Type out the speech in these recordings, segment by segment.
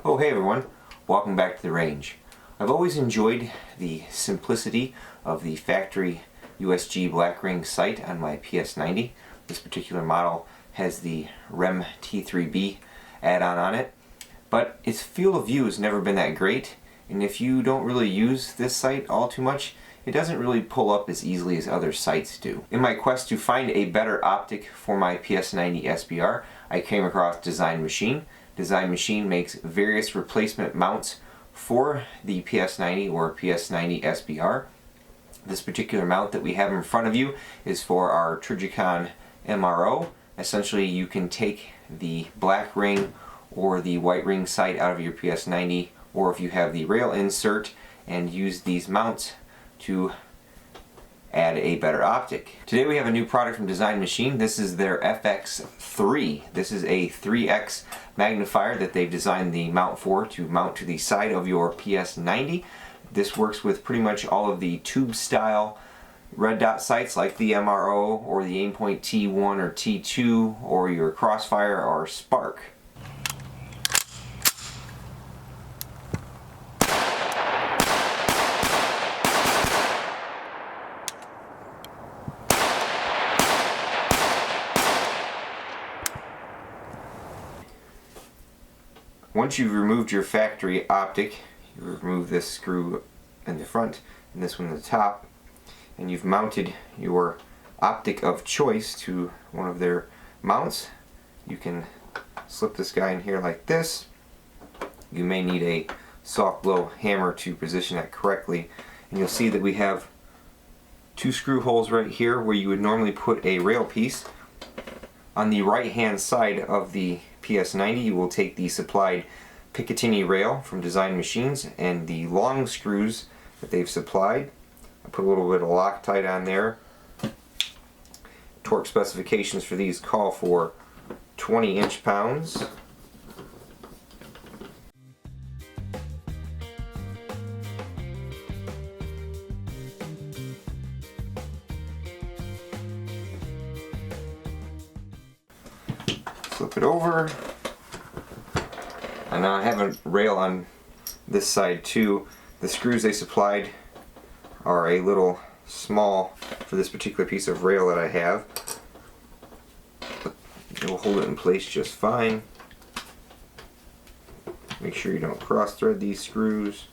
Oh hey everyone, welcome back to the range. I've always enjoyed the simplicity of the factory USG black ring sight on my PS90. This particular model has the R.A.N.G.E T3B add-on on it, but its field of view has never been that great, and if you don't really use this sight all too much, it doesn't really pull up as easily as other sights do. In my quest to find a better optic for my PS90 SBR, I came across Design Machine. Design Machine makes various replacement mounts for the PS90 or PS90 SBR. This particular mount that we have in front of you is for our Trigicon MRO. Essentially, you can take the black ring or the white ring sight out of your PS90, or if you have the rail insert, and use these mounts to add a better optic. Today we have a new product from Design Machine. This is their FX3. This is a 3x magnifier that they've designed the mount for to mount to the side of your PS90. This works with pretty much all of the tube style red dot sights like the MRO or the Aimpoint T1 or T2 or your Crossfire or Spark. Once you've removed your factory optic, you remove this screw in the front and this one in the top, and you've mounted your optic of choice to one of their mounts, you can slip this guy in here like this. You may need a soft blow hammer to position that correctly, and you'll see that we have two screw holes right here where you would normally put a rail piece. On the right hand side of the PS90 you will take the supplied Picatinny rail from Design Machines and the long screws that they've supplied. I put a little bit of Loctite on there. Torque specifications for these call for 20 inch-pounds. Flip it over, and now I have a rail on this side too. The screws they supplied are a little small for this particular piece of rail that I have, but it will hold it in place just fine. Make sure you don't cross thread these screws.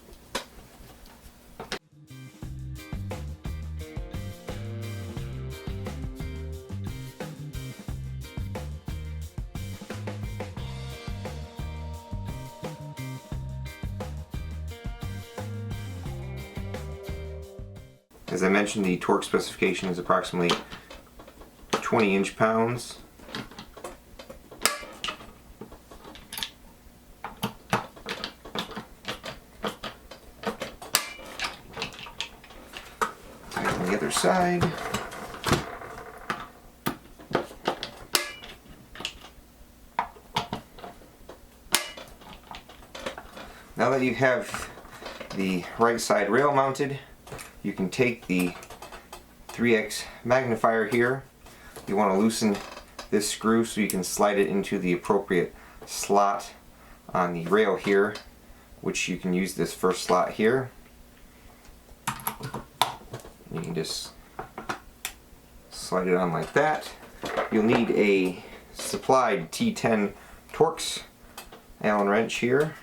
As I mentioned, the torque specification is approximately 20 inch-pounds. On the other side. Now that you have the right side rail mounted, you can take the 3x magnifier here. You want to loosen this screw so you can slide it into the appropriate slot on the rail here, which you can use this first slot here. You can just slide it on like that. You'll need a supplied T10 Torx Allen wrench here.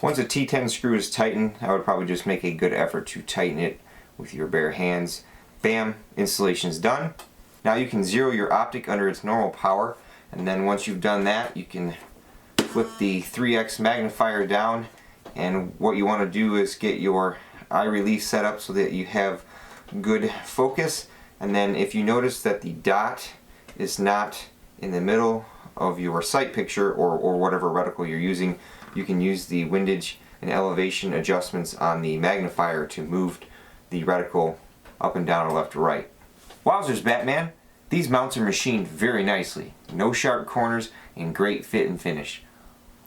Once a T10 screw is tightened, I would probably just make a good effort to tighten it with your bare hands. Bam! Installation's done. Now you can zero your optic under its normal power, and then once you've done that, you can flip the 3x magnifier down, and what you want to do is get your eye relief set up so that you have good focus. And then if you notice that the dot is not in the middle of your sight picture or whatever reticle you're using, you can use the windage and elevation adjustments on the magnifier to move the reticle up and down or left or right. Wowzers, Batman! These mounts are machined very nicely. No sharp corners and great fit and finish.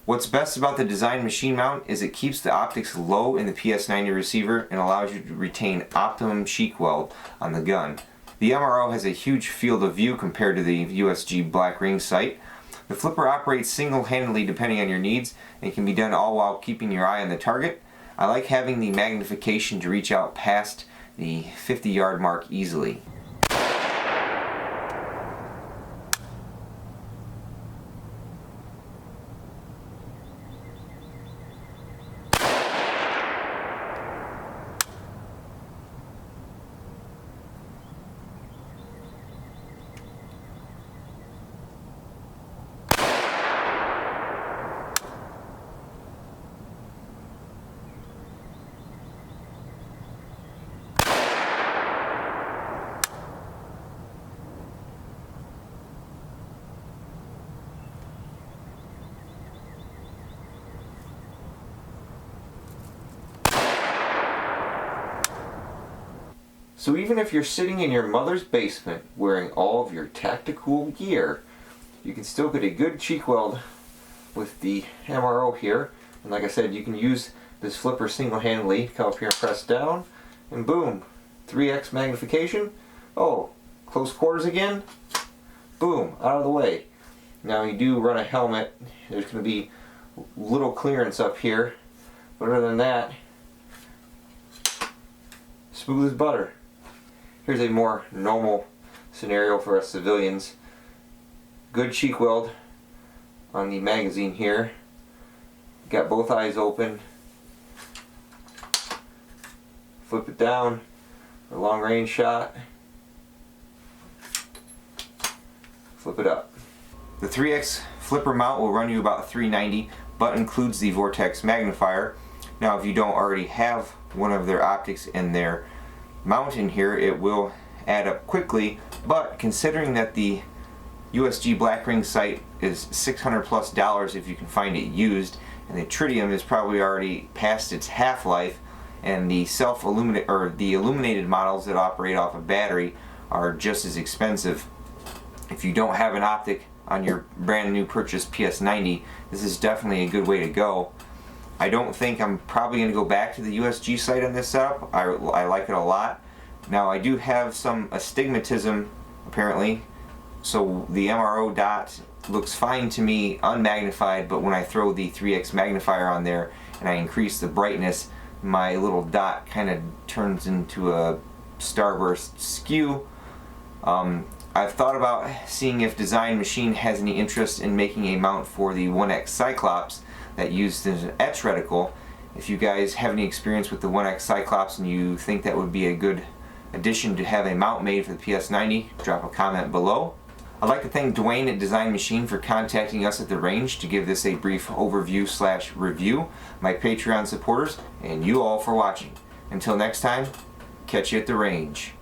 What's best about the design machine mount is it keeps the optics low in the PS90 receiver and allows you to retain optimum cheek weld on the gun. The MRO has a huge field of view compared to the USG Black Ring sight. The flipper operates single-handedly depending on your needs and can be done all while keeping your eye on the target. I like having the magnification to reach out past the 50-yard mark easily. So even if you're sitting in your mother's basement wearing all of your tactical gear, you can still get a good cheek weld with the MRO here. And like I said, you can use this flipper single-handedly. Come up here and press down, and boom, 3x magnification. Oh, close quarters again. Boom, out of the way. Now you do run a helmet. There's going to be little clearance up here, but other than that, smooth as butter. Here's a more normal scenario for us civilians. Good cheek weld on the magazine here. Got both eyes open. Flip it down for a long range shot. Flip it up. The 3x flipper mount will run you about $390, but includes the Vortex magnifier. Now if you don't already have one of their optics in their mount in here, it will add up quickly, but considering that the USG Black Ring sight is $600+ if you can find it used, and the tritium is probably already past its half-life, and the illuminated models that operate off a battery are just as expensive. If you don't have an optic on your brand new purchased PS90, this is definitely a good way to go. I don't think I'm probably going to go back to the USG sight on this setup. I like it a lot. Now I do have some astigmatism apparently, so the MRO dot looks fine to me unmagnified, but when I throw the 3x magnifier on there and I increase the brightness, my little dot kind of turns into a starburst skew. I've thought about seeing if Design Machine has any interest in making a mount for the 1X Cyclops that used an etch reticle. If you guys have any experience with the 1X Cyclops and you think that would be a good addition to have a mount made for the PS90, drop a comment below. I'd like to thank Dwayne at Design Machine for contacting us at the range to give this a brief overview / review, my Patreon supporters, and you all for watching. Until next time, catch you at the range.